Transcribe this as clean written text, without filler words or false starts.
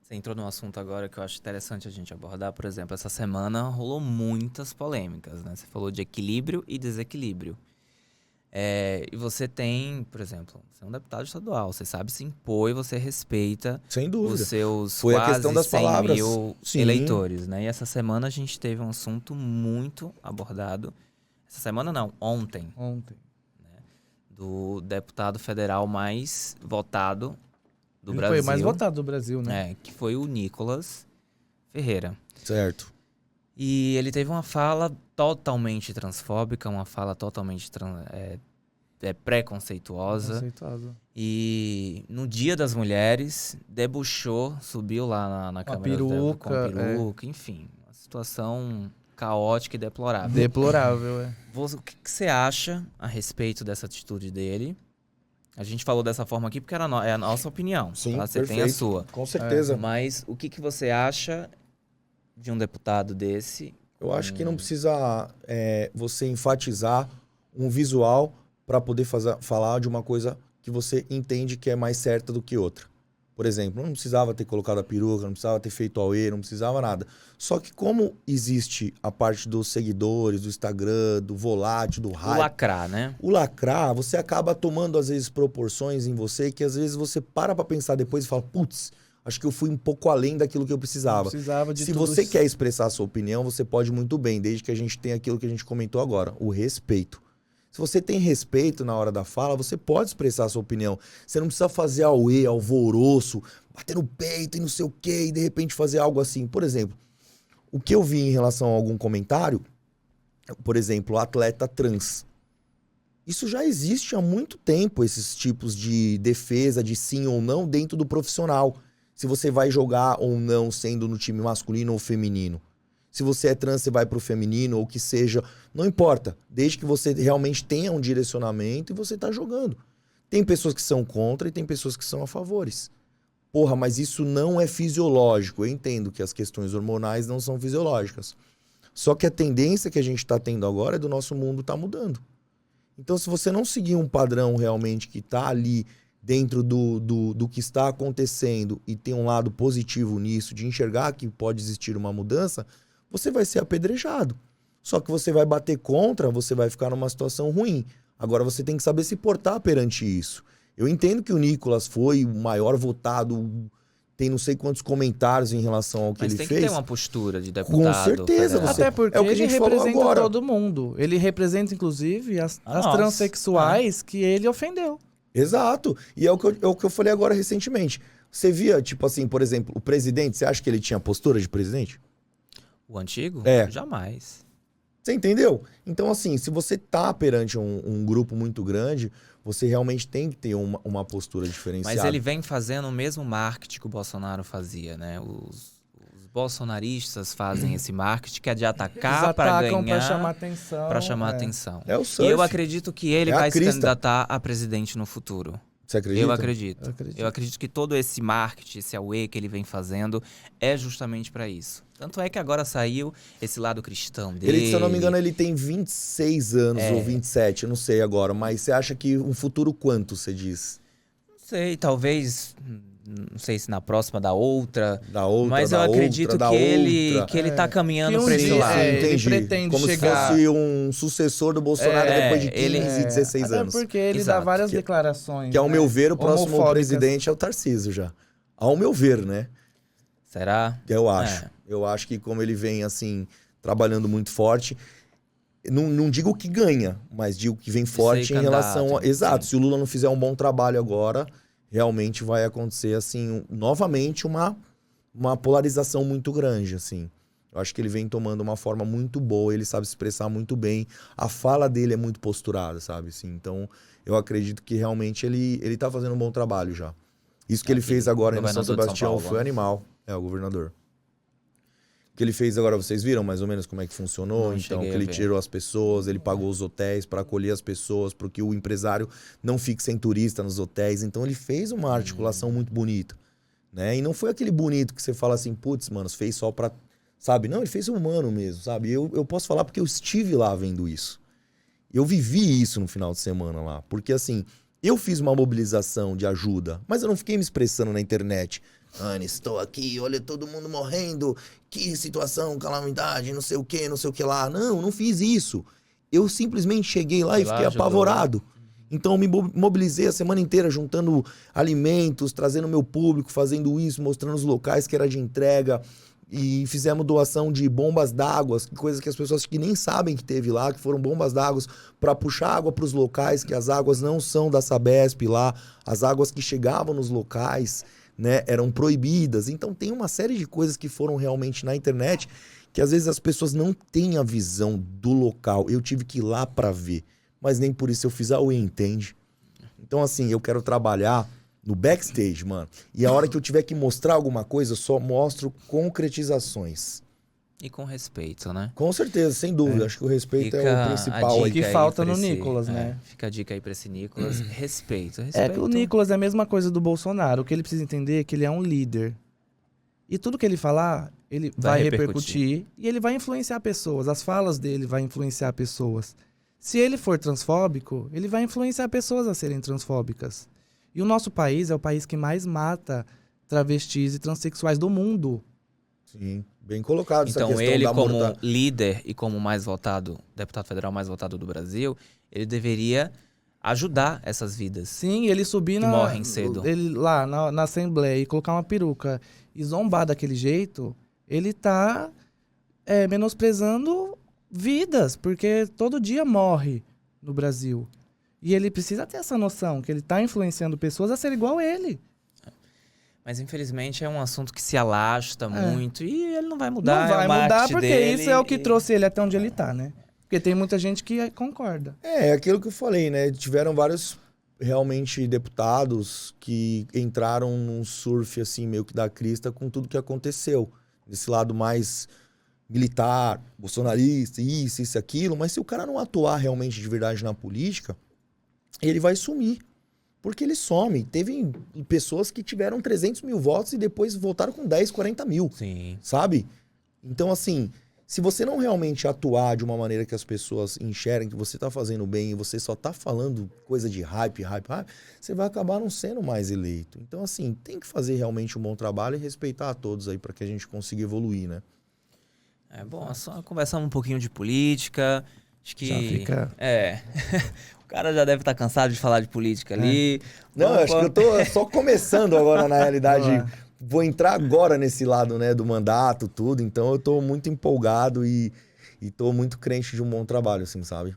Você entrou num assunto agora que eu acho interessante a gente abordar. Por exemplo, essa semana rolou muitas polêmicas, né? Você falou de equilíbrio e desequilíbrio. E você tem, por exemplo, você é um deputado estadual, você sabe se impor e você respeita Sem os dúvida. seus Foi a questão quase das 100 palavras. mil Sim. eleitores, né? E essa semana a gente teve um assunto muito abordado. Essa semana não, ontem. Do deputado federal mais votado do Ele Brasil. foi o mais votado do Brasil, né? Que foi o Nicolas Ferreira. Certo. E ele teve uma fala totalmente transfóbica, uma fala totalmente preconceituosa. Conceituado. E no Dia das Mulheres, debuxou, subiu lá na Câmara peruca, com peruca, enfim. Uma situação caótica e deplorável. Deplorável, é. O que você acha a respeito dessa atitude dele? A gente falou dessa forma aqui porque é a nossa opinião. Sim, tá? Você perfeito. tem a sua. Com certeza. Mas o que você acha de um deputado desse? Eu acho que não precisa você enfatizar um visual para poder falar de uma coisa que você entende que é mais certa do que outra. Por exemplo, não precisava ter colocado a peruca, não precisava ter feito auê, não precisava nada. Só que como existe a parte dos seguidores, do Instagram, do volátil, do hype... O lacrar, né? O lacrar, você acaba tomando, às vezes, proporções em você que, às vezes, você para pra pensar depois e fala, putz, acho que eu fui um pouco além daquilo que eu precisava. Se você quer expressar a sua opinião, você pode muito bem, desde que a gente tenha aquilo que a gente comentou agora, o respeito. Se você tem respeito na hora da fala, você pode expressar a sua opinião. Você não precisa fazer auê, alvoroço, bater no peito e não sei o quê, e de repente fazer algo assim. Por exemplo, o que eu vi em relação a algum comentário, por exemplo, atleta trans. Isso já existe há muito tempo, esses tipos de defesa de sim ou não dentro do profissional. Se você vai jogar ou não sendo no time masculino ou feminino. Se você é trans, você vai pro feminino ou que seja, não importa. Desde que você realmente tenha um direcionamento e você tá jogando. Tem pessoas que são contra e tem pessoas que são a favores. Porra, mas isso não é fisiológico. Eu entendo que as questões hormonais não são fisiológicas. Só que a tendência que a gente tá tendo agora é do nosso mundo tá mudando. Então, se você não seguir um padrão realmente que tá ali dentro do que está acontecendo e tem um lado positivo nisso, de enxergar que pode existir uma mudança, você vai ser apedrejado. Só que você vai bater contra, você vai ficar numa situação ruim. Agora você tem que saber se portar perante isso. Eu entendo que o Nicolas foi o maior votado, tem não sei quantos comentários em relação ao que ele fez. Mas tem que ter uma postura de deputado. Com certeza. Federal. Até porque é o que a ele gente falou representa agora. todo mundo. Ele representa, inclusive, as nossa. transexuais que ele ofendeu. Exato. E é o que eu falei agora recentemente. Você via, tipo assim, por exemplo, o presidente, você acha que ele tinha postura de presidente? O antigo? É. Jamais. Você entendeu? Então, assim, se você tá perante um grupo muito grande, você realmente tem que ter uma postura diferenciada. Mas ele vem fazendo o mesmo marketing que o Bolsonaro fazia, né? Os bolsonaristas fazem esse marketing que é de atacar para ganhar, para chamar atenção. para chamar atenção. É o E surf. eu acredito que ele É a vai se crista. candidatar a presidente no futuro. Você acredita? Eu acredito. Eu acredito. Eu acredito que todo esse marketing, esse auê que ele vem fazendo é justamente para isso. Tanto é que agora saiu esse lado cristão dele. Ele, se eu não me engano, ele tem 26 anos ou 27, eu não sei agora. Mas você acha que um futuro quanto, você diz? Não sei, talvez... Não sei se na próxima da outra. Da outra, mas da eu acredito outra, que ele tá caminhando Que um para esse dia, lado. ele entendi. pretende Como chegar... se fosse um sucessor do Bolsonaro depois de 15, 16 Até anos. porque ele Exato. dá várias declarações. Que, ao meu ver, o próximo homofóbicas. presidente é o Tarcísio já. Ao meu ver, né? Será? Eu acho. Eu acho que como ele vem, assim, trabalhando muito forte... Não digo que ganha, mas digo que vem forte em relação a... Exato. Sim. Se o Lula não fizer um bom trabalho agora... realmente vai acontecer, assim, novamente uma polarização muito grande, assim. Eu acho que ele vem tomando uma forma muito boa, ele sabe se expressar muito bem, a fala dele é muito posturada, sabe? Assim, então, eu acredito que realmente ele tá fazendo um bom trabalho já. Isso que ele fez agora em São Sebastião foi animal. É, o governador. O que ele fez agora, vocês viram mais ou menos como é que funcionou? Não Então, que cheguei a ele ver. tirou as pessoas, ele pagou os hotéis para acolher as pessoas, para que o empresário não fique sem turista nos hotéis. Então, ele fez uma articulação muito bonita, né? E não foi aquele bonito que você fala assim, putz, mano, fez só pra... Sabe? Não, ele fez humano mesmo, sabe? Eu posso falar porque eu estive lá vendo isso. Eu vivi isso no final de semana lá. Porque, assim, Eu fiz uma mobilização de ajuda, mas eu não fiquei me expressando na internet. Ana, estou aqui, olha todo mundo morrendo, que situação, calamidade, não sei o que lá. Não fiz isso. Eu simplesmente cheguei lá e fiquei apavorado. Então eu me mobilizei a semana inteira juntando alimentos, trazendo meu público, fazendo isso, mostrando os locais que era de entrega. E fizemos doação de bombas d'água, coisas que as pessoas que nem sabem que teve lá, que foram bombas d'água para puxar água para os locais, que as águas não são da Sabesp lá, as águas que chegavam nos locais, né, eram proibidas. Então tem uma série de coisas que foram realmente na internet que às vezes as pessoas não têm a visão do local. Eu tive que ir lá para ver, mas nem por isso eu fiz a UE, entende? Então assim, eu quero trabalhar no backstage, mano. E a hora que eu tiver que mostrar alguma coisa, eu só mostro concretizações. E com respeito, né? Com certeza, sem dúvida. Acho que o respeito é o principal. O que falta no Nicolas, né? Fica a dica aí pra esse Nicolas. Respeito. É que o Nicolas é a mesma coisa do Bolsonaro. O que ele precisa entender é que ele é um líder. E tudo que ele falar, ele vai repercutir. E ele vai influenciar pessoas. As falas dele vai influenciar pessoas. Se ele for transfóbico, ele vai influenciar pessoas a serem transfóbicas. E o nosso país é o país que mais mata travestis e transexuais do mundo. Sim, bem colocado essa então, questão ele da como líder e como mais votado, deputado federal mais votado do Brasil, ele deveria ajudar essas vidas. Sim, ele subir morrem cedo. Ele lá na Assembleia e colocar uma peruca e zombar daquele jeito, ele tá menosprezando vidas, porque todo dia morre no Brasil. E ele precisa ter essa noção, que ele tá influenciando pessoas a ser igual a ele. Mas, infelizmente, é um assunto que se alasta muito e ele não vai mudar. Não vai mudar porque dele, isso é o que trouxe ele até onde ele tá, né? Porque tem muita gente que concorda. É aquilo que eu falei, né? Tiveram vários, realmente, deputados que entraram num surf, assim, meio que da crista com tudo que aconteceu. Desse lado mais militar, bolsonarista, isso, aquilo. Mas se o cara não atuar realmente de verdade na política, ele vai sumir. Porque ele some. Teve pessoas que tiveram 300 mil votos e depois voltaram com 10, 40 mil. Sim. Sabe? Então, assim, se você não realmente atuar de uma maneira que as pessoas enxerguem que você tá fazendo bem e você só tá falando coisa de hype, você vai acabar não sendo mais eleito. Então, assim, tem que fazer realmente um bom trabalho e respeitar a todos aí para que a gente consiga evoluir, né? É bom, só conversamos um pouquinho de política. Acho que... Já fica... O cara já deve estar cansado de falar de política ali. Não, acho que eu tô só começando agora, na realidade. Vou entrar agora nesse lado, né, do mandato, tudo. Então eu tô muito empolgado e tô muito crente de um bom trabalho, assim, sabe?